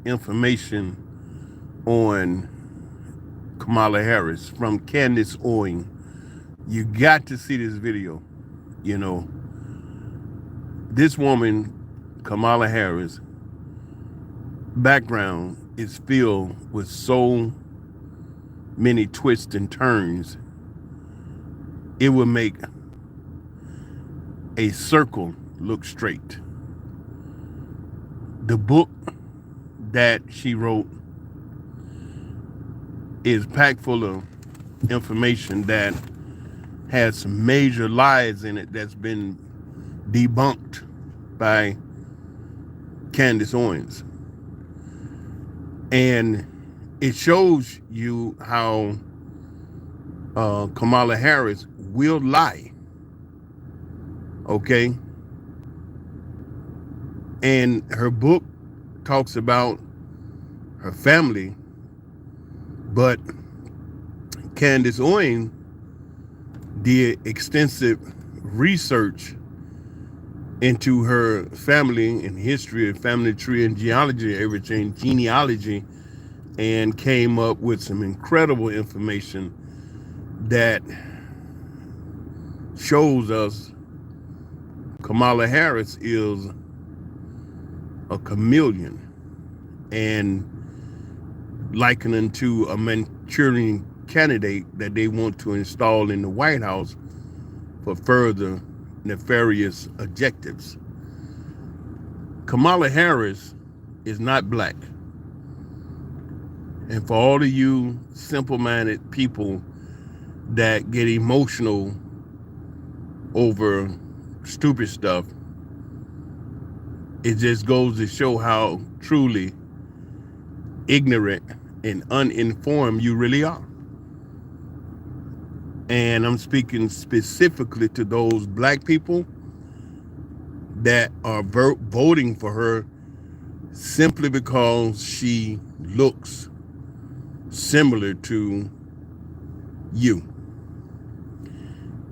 information on Kamala Harris from Candace Owen. You got to see this video. You know, this woman, Kamala Harris, background is filled with so many twists and turns. It would make a circle look straight. The book that she wrote is packed full of information that has some major lies in it that's been debunked by Candace Owens. And it shows you how Kamala Harris will lie. Okay? And her book talks about her family, but Candace Owen did extensive research into her family and history and family tree and genealogy, everything, genealogy, and came up with some incredible information that shows us Kamala Harris is a chameleon and likening to a Manchurian candidate that they want to install in the White House for further nefarious objectives. Kamala Harris is not black. And for all of you simple-minded people that get emotional over stupid stuff, it just goes to show how truly ignorant and uninformed you really are. And I'm speaking specifically to those black people that are voting for her simply because she looks similar to you.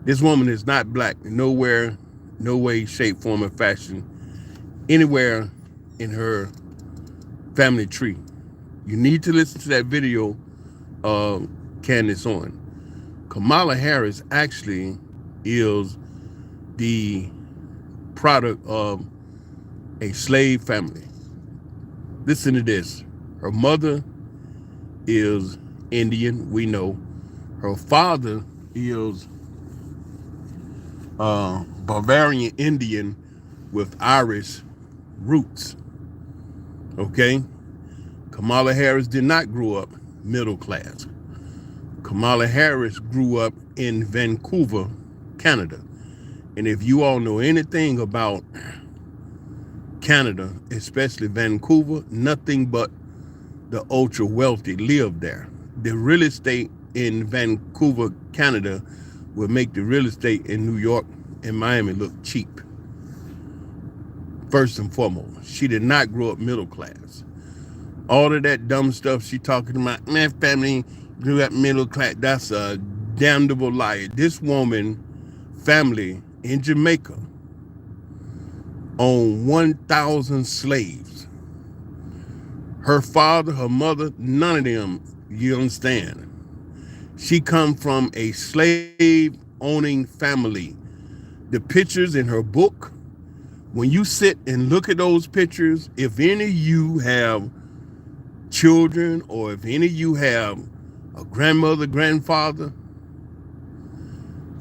This woman is not black nowhere, no way, shape, form, or fashion, anywhere in her family tree. You need to listen to that video of Candace Owen. Kamala Harris actually is the product of a slave family. Listen to this. Her mother is Indian, we know. Her father is Bavarian Indian with Irish roots. Okay? Kamala Harris did not grow up middle class. Kamala Harris grew up in Vancouver, Canada. And if you all know anything about Canada, especially Vancouver, nothing but the ultra wealthy live there. The real estate in Vancouver, Canada will make the real estate in New York and Miami look cheap. First and foremost, she did not grow up middle class. All of that dumb stuff she talking about, my family grew up middle class, that's a damnable lie. This woman family in Jamaica owned 1,000 slaves. Her father, her mother, none of them, you understand. She come from a slave owning family. The pictures in her book, when you sit and look at those pictures, if any of you have children or if any of you have a grandmother, grandfather,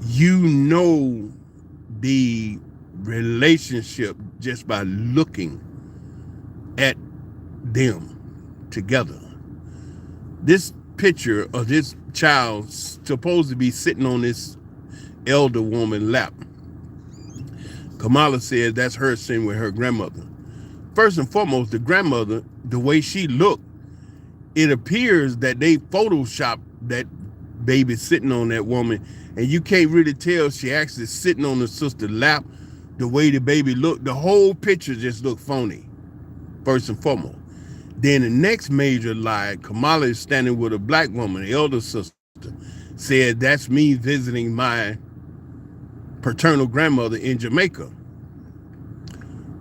you know the relationship just by looking at them together. This picture of this child supposed to be sitting on this elder woman's lap. Kamala says that's her sitting with her grandmother. First and foremost, the grandmother, the way she looked, it appears that they photoshopped that baby sitting on that woman, and you can't really tell she actually sitting on the sister's lap. The way the baby looked, the whole picture just looked phony, first and foremost. Then the next major lie, Kamala is standing with a black woman, the elder sister, said that's me visiting my paternal grandmother in Jamaica.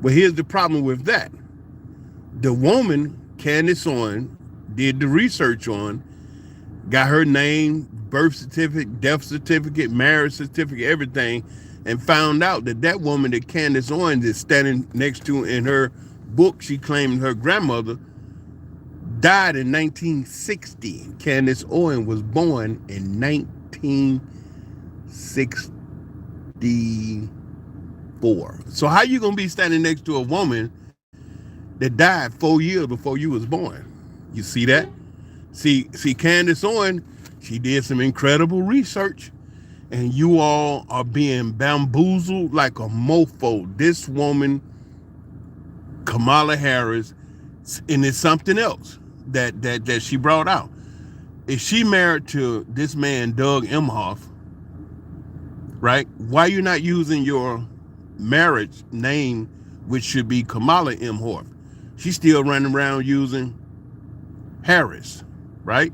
But here's the problem with that. The woman Candace Owen did the research on, got her name, birth certificate, death certificate, marriage certificate, everything, and found out that that woman that Candace Owen is standing next to in her book, she claimed her grandmother died in 1960. Candace Owen was born in 1964. So how you gonna be standing next to a woman that died 4 years before you was born? You see that? See, Candace Owen, she did some incredible research, and you all are being bamboozled like a mofo. This woman, Kamala Harris, and it's something else that she brought out. If she married to this man, Doug Emhoff, right? Why you not using your marriage name, which should be Kamala Emhoff? She's still running around using Harris, right?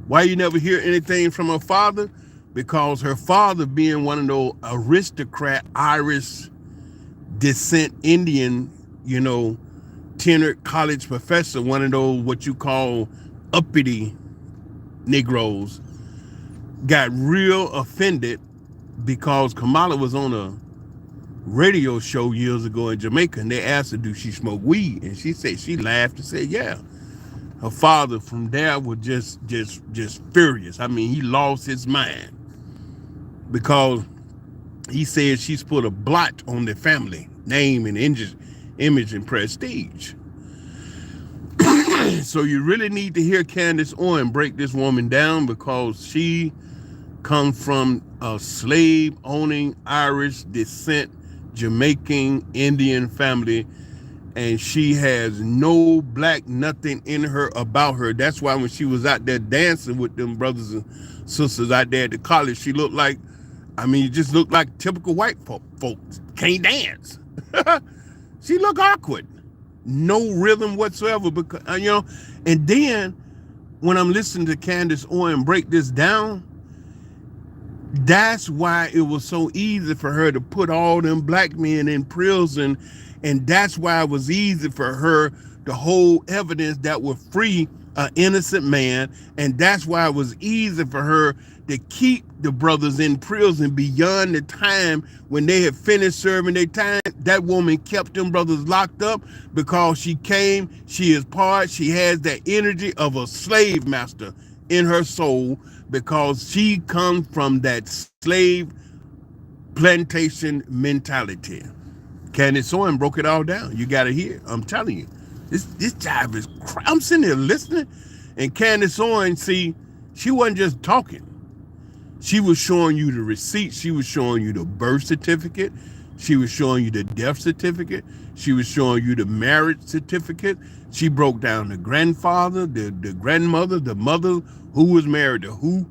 Why you never hear anything from her father? Because her father, being one of those aristocrat Irish descent Indian, tenured college professor, one of those what you call uppity Negroes, got real offended because Kamala was on a radio show years ago in Jamaica, and they asked her, do she smoke weed? And she said, she laughed and said, yeah. Her father from there was just furious. I mean, he lost his mind because he said she's put a blot on the family name and image and prestige. So you really need to hear Candace Owen break this woman down, because she comes from a slave-owning Irish descent Jamaican Indian family, and she has no black nothing in her about her. That's why when she was out there dancing with them brothers and sisters out there at the college, she looked like, it just looked like typical white folks. Can't dance. She looked awkward. No rhythm whatsoever. Because and then when I'm listening to Candace Owen break this down, that's why it was so easy for her to put all them black men in prison. And that's why it was easy for her to hold evidence that would free an innocent man. And that's why it was easy for her to keep the brothers in prison beyond the time when they had finished serving their time. That woman kept them brothers locked up because she has that energy of a slave master in her soul, because she comes from that slave plantation mentality. Candace Owen broke it all down. You got to hear. I'm telling you, this job is. I'm sitting there listening, and Candace Owen, see, she wasn't just talking. She was showing you the receipt. She was showing you the birth certificate. She was showing you the death certificate. She was showing you the marriage certificate. She broke down the grandfather, the grandmother, the mother, who was married to who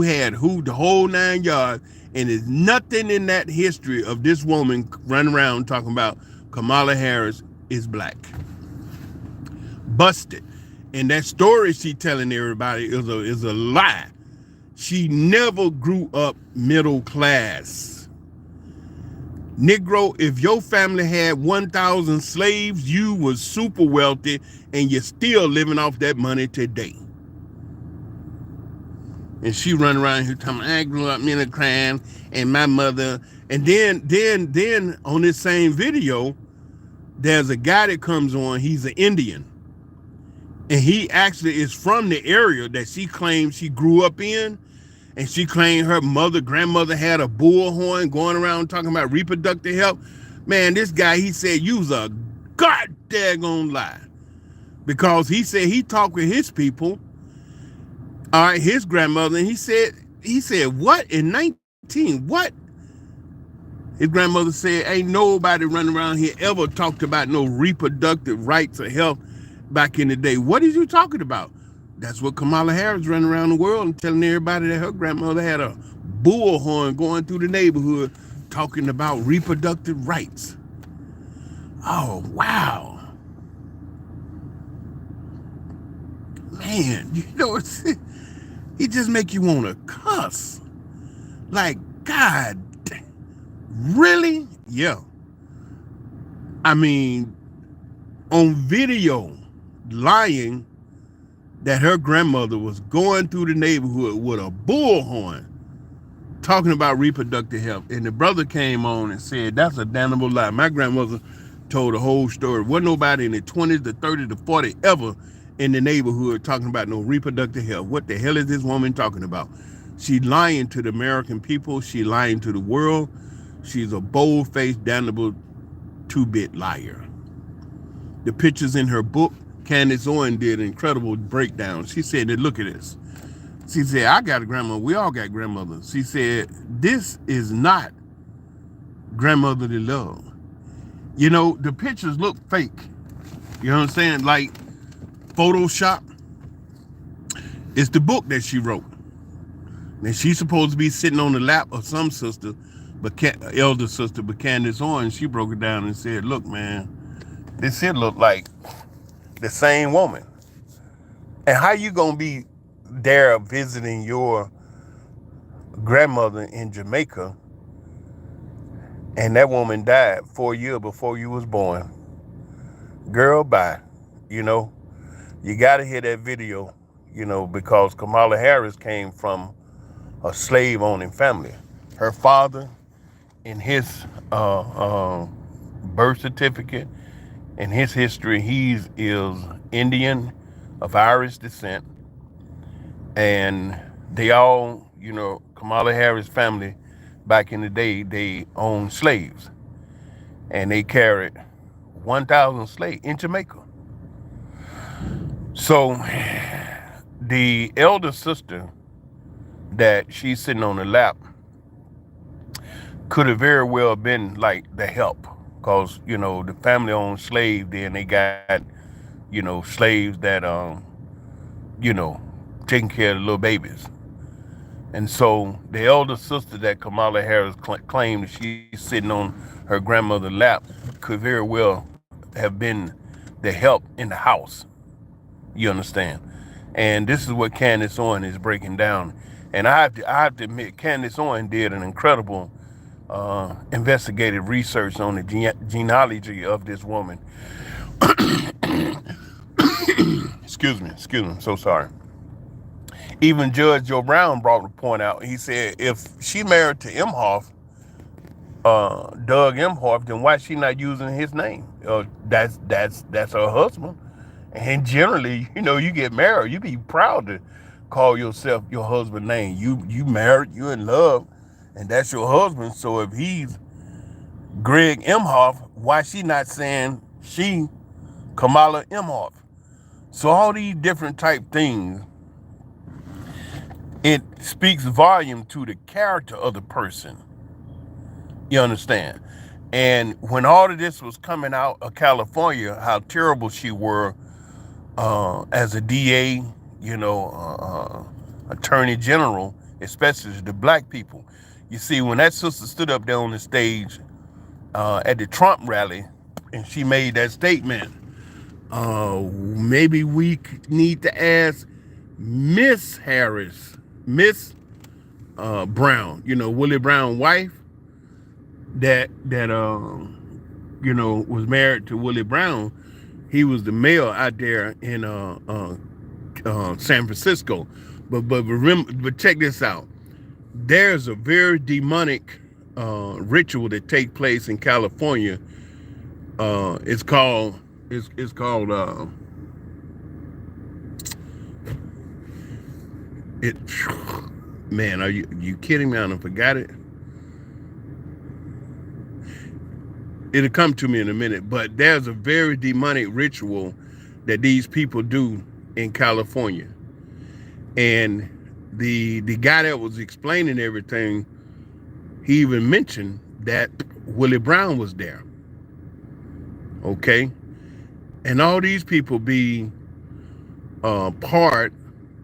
had who, the whole 9 yards. And there's nothing in that history of this woman running around talking about Kamala Harris is black. Busted. And that story she telling everybody is a lie. She never grew up middle class. Negro, if your family had 1,000 slaves, you was super wealthy, and you're still living off that money today. And she run around here talking, I grew up middle class, and my mother. And then on this same video, there's a guy that comes on. He's an Indian, and he actually is from the area that she claims she grew up in. And she claimed her grandmother had a bullhorn going around talking about reproductive health. Man, this guy, he said, you's a goddamn lie. Because he said he talked with his people, all right, his grandmother, and he said, what? In 19, what? His grandmother said, ain't nobody running around here ever talked about no reproductive rights or health back in the day. What is you talking about? That's what Kamala Harris running around the world and telling everybody that her grandmother had a bullhorn going through the neighborhood talking about reproductive rights. Oh, wow. Man, it just make you want to cuss. Like, God, really? Yeah. On video, lying that her grandmother was going through the neighborhood with a bullhorn talking about reproductive health. And the brother came on and said, that's a damnable lie. My grandmother told the whole story. Wasn't nobody in the 20s to 30 to 40 ever in the neighborhood talking about no reproductive health. What the hell is this woman talking about? She lying to the American people. She lying to the world. She's a bold-faced, damnable two-bit liar. The pictures in her book, Candace Owen did an incredible breakdown. She said, look at this. She said, I got a grandmother. We all got grandmothers. She said, this is not grandmotherly love. You know, the pictures look fake. You know what I'm saying? Like Photoshop. It's the book that she wrote. And she's supposed to be sitting on the lap of some sister, but elder sister, but Candace Owen, she broke it down and said, look, man, this here look like the same woman. And how you gonna be there visiting your grandmother in Jamaica and that woman died 4 years before you was born? Girl, bye. You know, you gotta hear that video, you know, because Kamala Harris came from a slave-owning family. Her father, in his birth certificate, in his history, he is Indian of Irish descent. And they all, you know, Kamala Harris family, back in the day, they owned slaves. And they carried 1,000 slaves in Jamaica. So the elder sister that she's sitting on the lap could have very well been like the help, because, you know, the family owned slaves, then they got, you know, slaves that, you know, taking care of the little babies. And so the elder sister that Kamala Harris claimed she's sitting on her grandmother's lap could very well have been the help in the house. You understand? And this is what Candace Owen is breaking down. And I have to admit, Candace Owen did an incredible investigative research on the genealogy of this woman. Excuse me, I'm so sorry. Even Judge Joe Brown brought the point out. He said, if she married to Imhoff, Doug Imhoff, then why is she not using his name? That's her husband. And generally, you know, you get married, you be proud to call yourself your husband's name. You married, you in love, and that's your husband. So if he's Greg Imhoff, why she not saying she Kamala Imhoff? So all these different type things, it speaks volume to the character of the person. You understand? And when all of this was coming out of California, how terrible she were as a DA, you know, attorney general, especially the black people. You see, when that sister stood up there on the stage at the Trump rally, and she made that statement, maybe we need to ask Miss Harris, Miss Brown, you know, Willie Brown's wife, that you know, was married to Willie Brown. He was the mayor out there in San Francisco. But remember, but check this out. There's a very demonic ritual that takes place in California. It's called man, are you kidding me? I done forgot it. It'll come to me in a minute, but there's a very demonic ritual that these people do in California. And the guy that was explaining everything, he even mentioned that Willie Brown was there. Okay? And all these people be part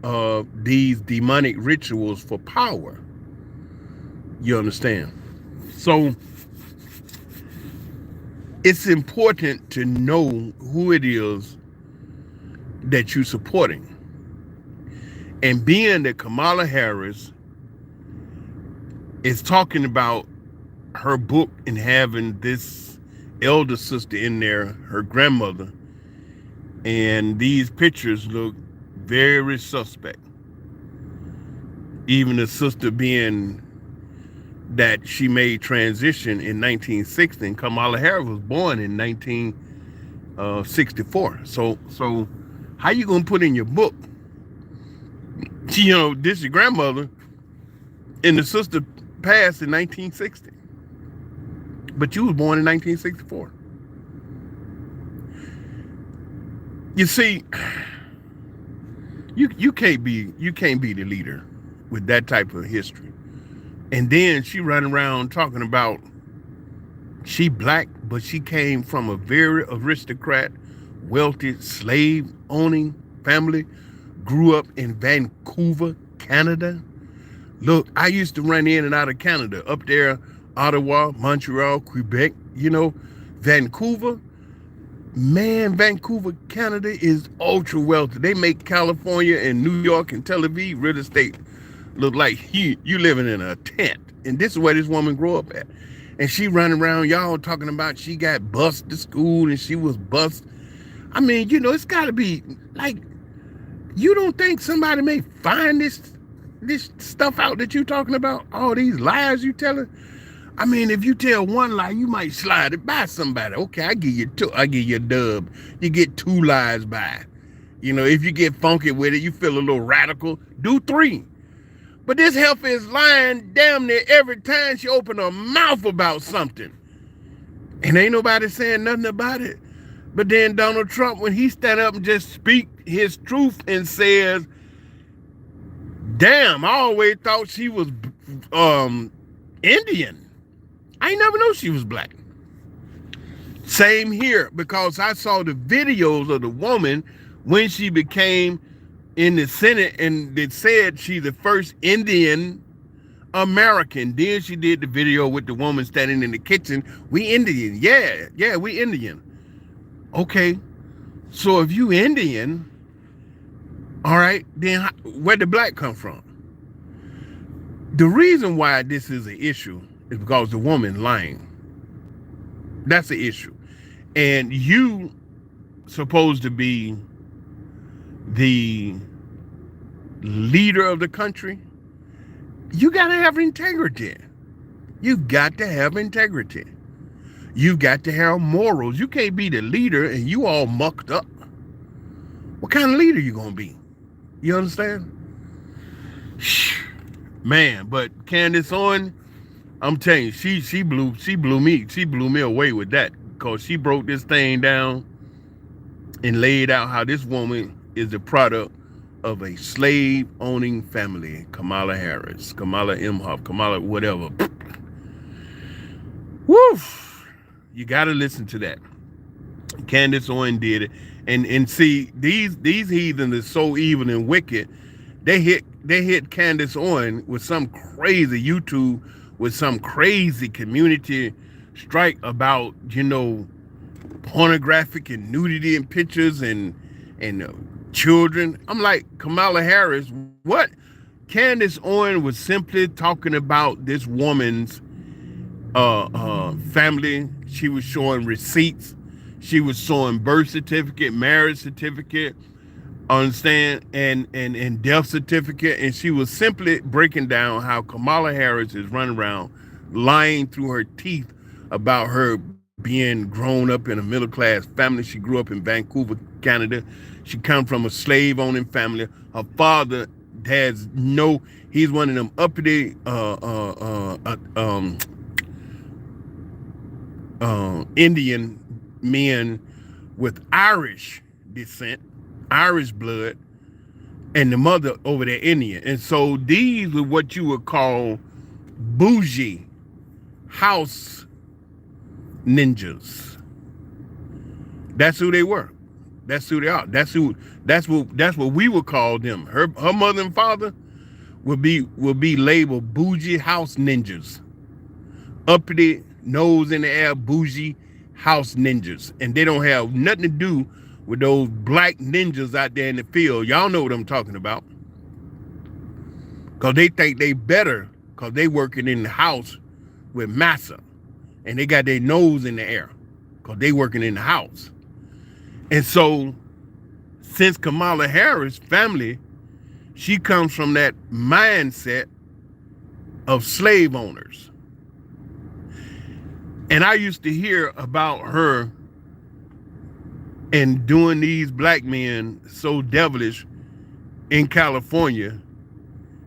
of these demonic rituals for power. You understand? So it's important to know who it is that you're supporting. And being that Kamala Harris is talking about her book and having this elder sister in there, her grandmother, And these pictures look very suspect. Even the sister being that she made transition in 1960, and Kamala Harris was born in 1964. So how you gonna put in your book, this your grandmother, and the sister passed in 1960, but you was born in 1964? You see, you can't be the leader with that type of history. And then she running around talking about she black, but she came from a very aristocrat, wealthy, slave-owning family, grew up in Vancouver, Canada. Look, I used to run in and out of Canada, up there, Ottawa, Montreal, Quebec, Vancouver. Man, Vancouver, Canada is ultra wealthy. They make California and New York and Tel Aviv real estate look like you living in a tent. And this is where this woman grew up at. And she running around, y'all talking about she got bused to school and she was bused. I mean, it's got to be like, you don't think somebody may find this stuff out that you talking about? All these lies you telling? I mean, if you tell one lie, you might slide it by somebody. Okay, I give you two. I give you a dub. You get 2 lies by. If you get funky with it, you feel a little radical, do 3. But this heifer is lying damn near every time she open her mouth about something. And ain't nobody saying nothing about it. But then Donald Trump, when he stand up and just speak his truth and says, damn, I always thought she was Indian. I never knew she was black. Same here, because I saw the videos of the woman when she became in the Senate, and it said she's the first Indian American. Then she did the video with the woman standing in the kitchen. We Indian. Yeah, we Indian. Okay, so if you Indian, all right, then where did black come from? The reason why this is an issue is because the woman lying. That's the issue. And you supposed to be the leader of the country. You got to have integrity. You've got to have integrity. You've got to have morals. You can't be the leader and you all mucked up. What kind of leader you gonna be? You understand? Man, but Candace Owen, I'm telling you, she blew me away with that, because she broke this thing down and laid out how this woman is the product of a slave-owning family. Kamala Harris, Kamala Imhoff, Kamala whatever. Woo! You got to listen to that. Candace Owen did it, and see, these heathens are so evil and wicked. They hit Candace Owen with some crazy YouTube, with some crazy community strike about, pornographic and nudity and pictures and children. I'm like, Kamala Harris, what? Candace Owen was simply talking about this woman's family. She was showing receipts. She was showing birth certificate, marriage certificate, understand, and death certificate. And she was simply breaking down how Kamala Harris is running around lying through her teeth about her being grown up in a middle-class family. She grew up in Vancouver, Canada. She come from a slave-owning family. Her father he's one of them uppity Indian men with Irish descent, Irish blood, and the mother over there Indian. And so these are what you would call bougie house ninjas. That's who they were. That's who they are. That's what we would call them. Her mother and father would be labeled bougie house ninjas. Uppity, nose in the air, bougie house ninjas. And they don't have nothing to do with those black ninjas out there in the field. Y'all know what I'm talking about. Because they think they better because they working in the house with massa. And they got their nose in the air because they working in the house. And so since Kamala Harris' family, she comes from that mindset of slave owners. And I used to hear about her and doing these black men so devilish in California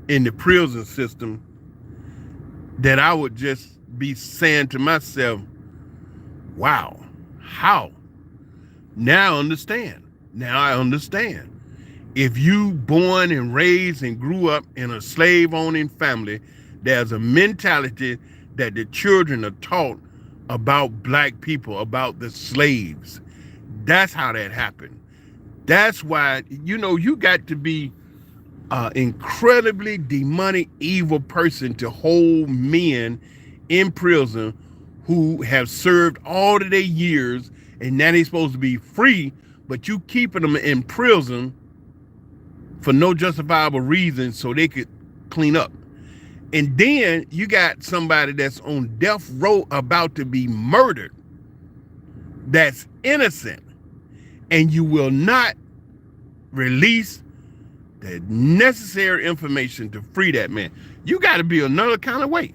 in the prison system that I would just be saying to myself, wow, how? Now I understand. Now I understand. If you born and raised and grew up in a slave owning family, there's a mentality that the children are taught about black people, about the slaves. That's how that happened. That's why, you got to be an incredibly demonic, evil person to hold men in prison who have served all of their years, and now they're supposed to be free, but you keeping them in prison for no justifiable reason so they could clean up. And then you got somebody that's on death row about to be murdered that's innocent, and you will not release the necessary information to free that man. You got to be another kind of way,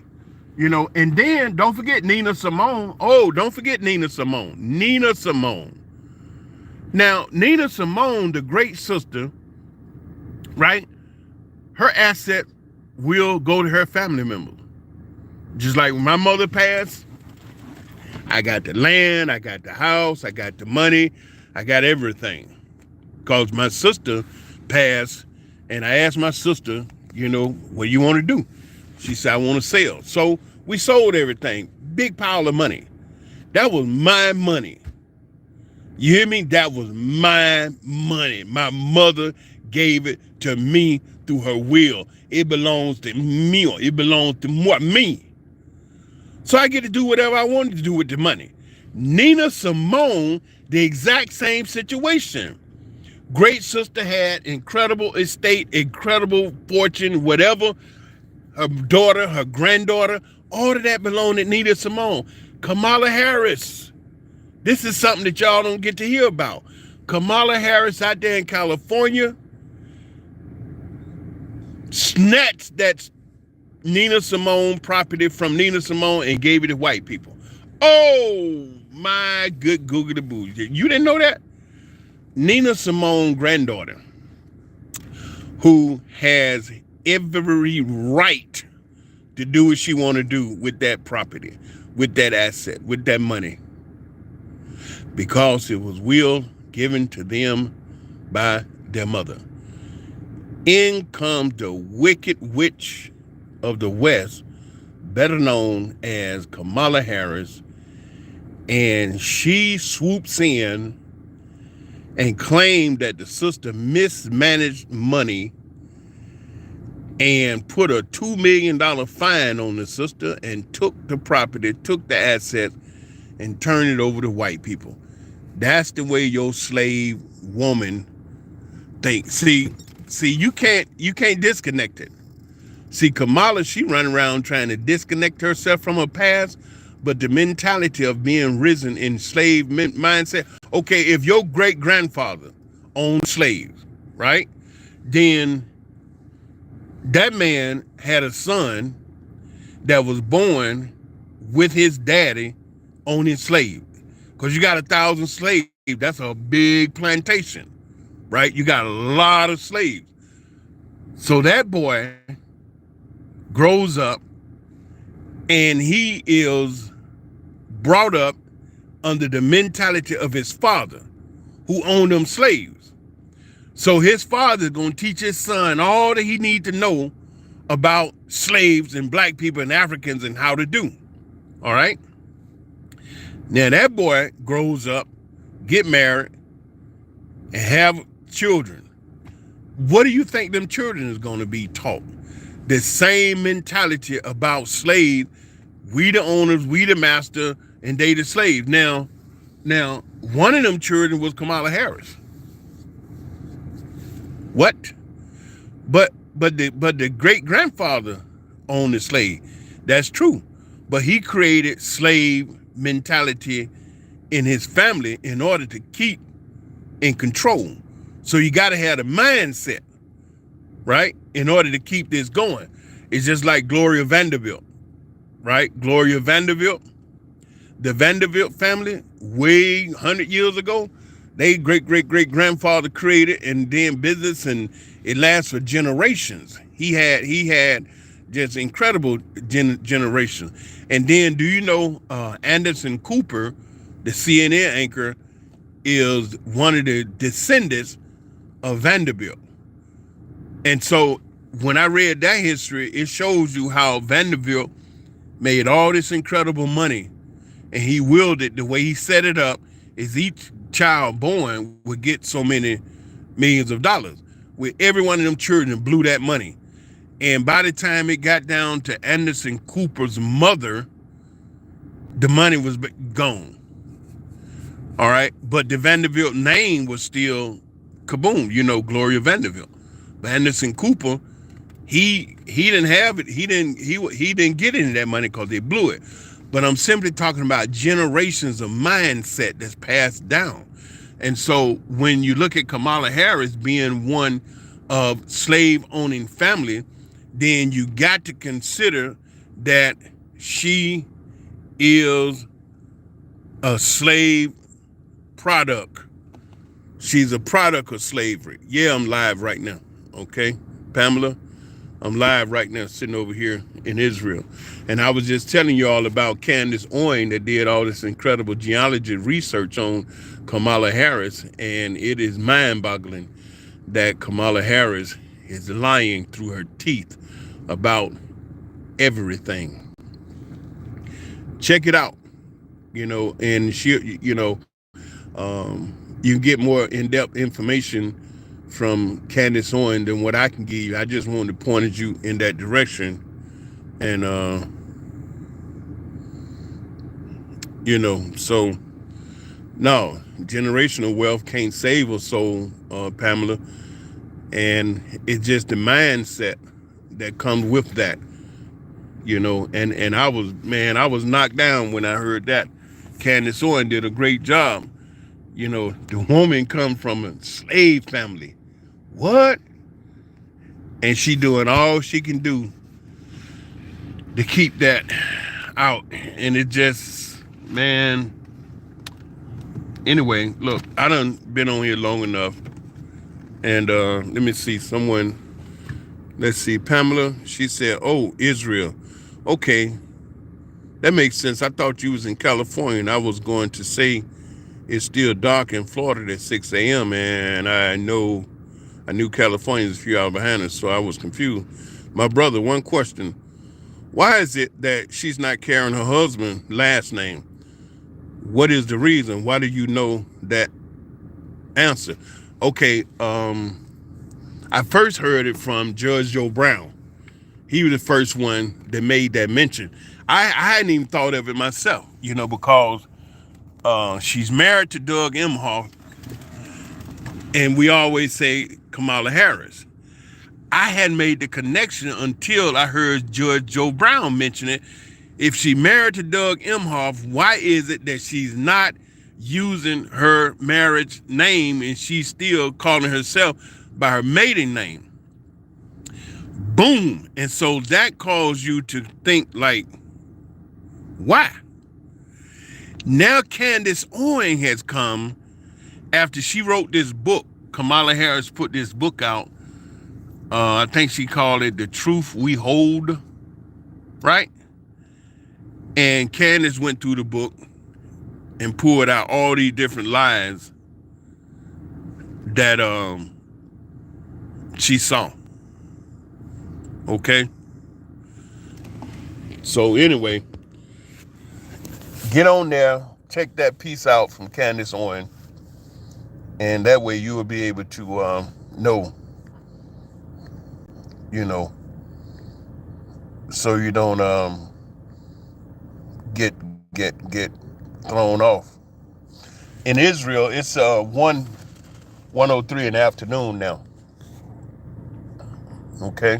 and then don't forget Nina Simone. Oh, don't forget Nina Simone. Nina Simone. Now, Nina Simone, the great sister, right? Her asset will go to her family members. Just like when my mother passed, I got the land, I got the house, I got the money, I got everything. Because my sister passed, and I asked my sister, what do you want to do? She said, I want to sell. So we sold everything. Big pile of money. That was my money. You hear me? That was my money. My mother gave it to me through her will. It belongs to me. It belongs to me. So I get to do whatever I wanted to do with the money. Nina Simone, the exact same situation. Great sister had incredible estate, incredible fortune, whatever. Her daughter, her granddaughter, all of that belonged to Nina Simone. Kamala Harris. This is something that y'all don't get to hear about. Kamala Harris out there in California snatched that Nina Simone property from Nina Simone and gave it to white people. Oh, my good Google the boo. You didn't know that? Nina Simone granddaughter, who has every right to do what she want to do with that property, with that asset, with that money, because it was will given to them by their mother. In comes the wicked witch of the West, better known as Kamala Harris, and she swoops in and claimed that the sister mismanaged money and put a $2 million fine on the sister and took the property, took the assets, and turned it over to white people. That's the way your slave woman thinks. See, you can't disconnect it. See, Kamala, she run around trying to disconnect herself from her past, but the mentality of being risen in slave mindset. Okay, if your great grandfather owned slaves, right? Then that man had a son that was born with his daddy on his slave. Because you got 1,000 slaves, that's a big plantation, right? You got a lot of slaves. So that boy grows up and he is brought up under the mentality of his father who owned them slaves. So his father is going to teach his son all that he needs to know about slaves and black people and Africans and how to do. All right. Now that boy grows up, get married, and have children. What do you think them children is going to be taught? The same mentality about slaves. We the owners, we the master, and they the slaves. Now, one of them children was Kamala Harris. What? But the great grandfather owned the slave. That's true. But he created slave mentality in his family in order to keep in control. So you got to have the mindset, right, in order to keep this going. It's just like Gloria Vanderbilt, right? Gloria Vanderbilt, the Vanderbilt family, way 100 years ago, they great grandfather created and then business, and it lasts for generations. He had just incredible generations. And then, do you know Anderson Cooper, the CNN anchor, is one of the descendants of Vanderbilt. And so when I read that history, it shows you how Vanderbilt made all this incredible money, and he willed it. The way he set it up is each child born would get so many millions of dollars. With every one of them children blew that money. And by the time it got down to Anderson Cooper's mother, the money was gone. All right. But the Vanderbilt name was still kaboom, Gloria Vanderbilt. But Anderson Cooper, he didn't have it. He didn't get any of that money because they blew it. But I'm simply talking about generations of mindset that's passed down. And so when you look at Kamala Harris being one of slave-owning family, then you got to consider that she is a slave product. She's a product of slavery. Yeah, I'm live right now. Okay, Pamela, I'm live right now sitting over here in Israel. And I was just telling you all about Candace Owen that did all this incredible geology research on Kamala Harris. And it is mind-boggling that Kamala Harris is lying through her teeth about everything. Check it out, and she, you can get more in-depth information from Candace Owen than what I can give you. I just wanted to point you in that direction. And, so no, generational wealth can't save a soul, Pamela. And it's just the mindset that comes with that, and I was knocked down when I heard that. Candace Owen did a great job. The woman comes from a slave family. What? And she doing all she can do to keep that out. And it just, man. Anyway, look, I done been on here long enough. And let me see, let's see, Pamela, she said, oh, Israel. Okay, that makes sense. I thought you was in California, and I was going to say it's still dark in Florida at 6 a.m. And I knew California is a few hours behind us, so I was confused. My brother, one question. Why is it that she's not carrying her husband's last name? What is the reason? Why do you know that answer? Okay, I first heard it from Judge Joe Brown. He was the first one that made that mention. I hadn't even thought of it myself, because she's married to Doug Emhoff, and we always say Kamala Harris. I hadn't made the connection until I heard Judge Joe Brown mention it. If she married to Doug Emhoff, why is it that she's not using her marriage name and she's still calling herself by her maiden name? Boom. And so that caused you to think like, why? Now Candace Owen has come after she wrote this book. Kamala Harris put this book out. I think she called it The Truth We Hold, right? And Candace went through the book and pulled out all these different lies that she saw. Okay? So anyway, get on there, check that piece out from Candace Owen, and that way you will be able to know, so you don't get thrown off. In Israel, it's 1:03 in the afternoon now. Okay.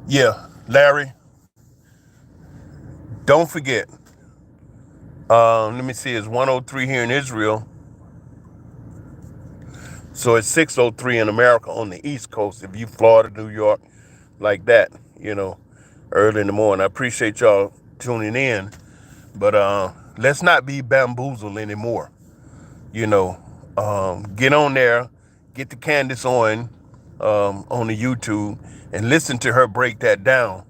Yeah, Larry, don't forget, Let me see, it's 103 here in Israel. So it's 6:03 in America on the East Coast. If you Florida, New York, like that, early in the morning. I appreciate y'all tuning in. But let's not be bamboozled anymore. Get on there, get the Candace on the YouTube and listen to her break that down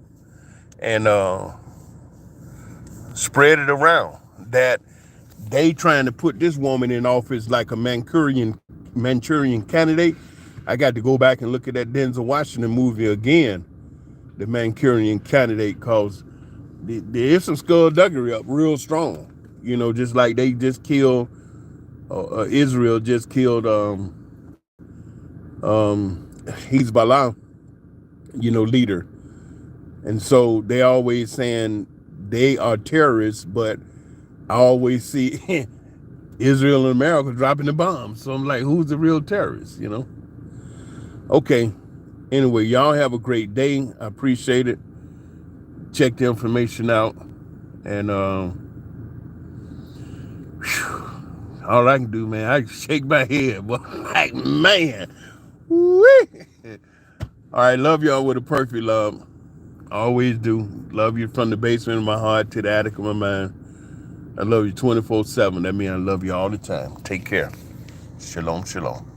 and spread it around that they trying to put this woman in office like a Manchurian candidate. I got to go back and look at that Denzel Washington movie again, the Manchurian candidate, cause there is some skullduggery up real strong. Just like they just killed Israel just killed Hezbollah, leader. And so they always saying they are terrorists, but I always see Israel and America dropping the bombs. So I'm like, who's the real terrorist, Okay. Anyway, y'all have a great day. I appreciate it. Check the information out. And all I can do, man, I shake my head. But like, man. Woo! All right, love y'all with a perfect love. Always do. Love you from the basement of my heart to the attic of my mind. I love you 24/7. That means I love you all the time. Take care. Shalom, shalom.